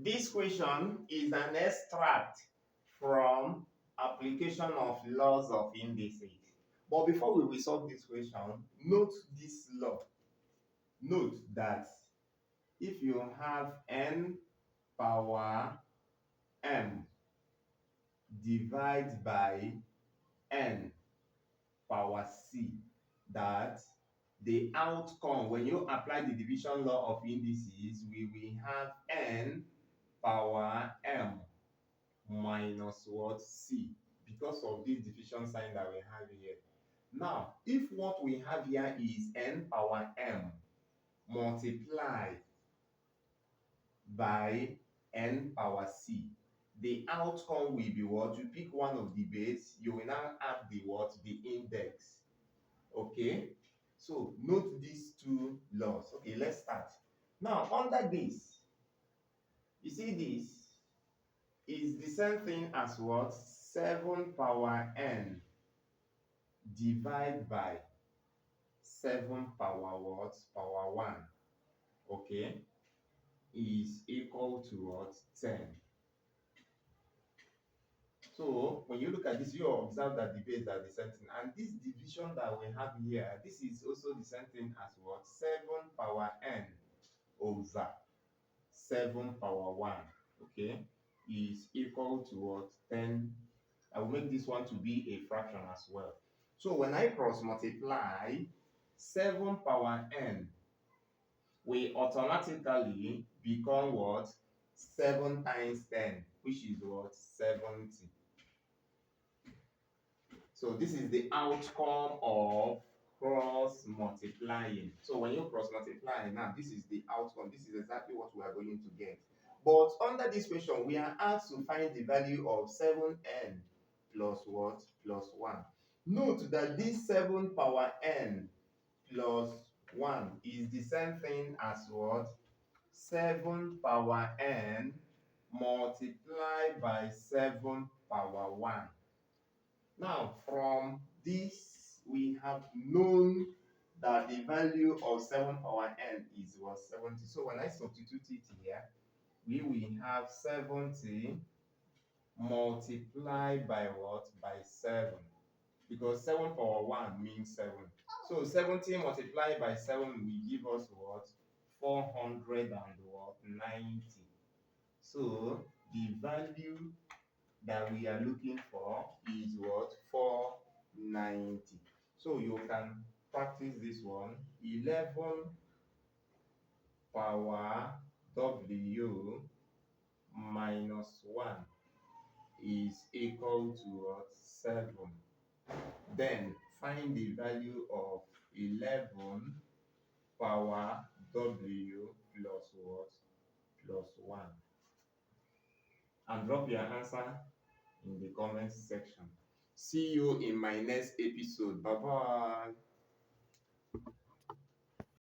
This question is an extract from application of laws of indices. But before we resolve this question, note this law. Note that if you have n power m divided by n power c, that the outcome, when you apply the division law of indices, we will have n power m minus what? C, because of this division sign that we have here. Now, if what we have here is n power m multiplied by n power c, the outcome will be what? You pick one of the base, you will now add the what? The index. Okay? So note these two laws. Okay, let's start. Now, under this, you see this is the same thing as what? 7 power n divided by 7 power what? Power 1. Okay? Is equal to what? 10. So when you look at this, you observe that the base are the same thing. And this division that we have here, this is also the same thing as what? 7 power n over 7 power 1. Okay? Is equal to what? 10. I will make this one to be a fraction as well. So when I cross multiply 7 power n, we automatically become what? 7 times 10, which is what? 70. So this is the outcome of cross multiplying. So when you cross multiply, now this is the outcome. This is exactly what we are going to get. But under this question, we are asked to find the value of 7n plus what? Plus 1. Note that this 7 power n plus 1 is the same thing as what? 7 power n multiplied by 7 power 1. Now, from this, we have known that the value of 7 power n is what? 70. So when I substitute it here, we will have 70 multiplied by what? By 7. Because 7 power 1 means 7. So 70 multiplied by 7 will give us what? 490. So the value that we are looking for is what? 490. So you can practice this one. 11 power w minus 1 is equal to what? 7. Then find the value of 11 power w plus what? Plus 1. And drop your answer in the comments section. See you in my next episode. Bye bye.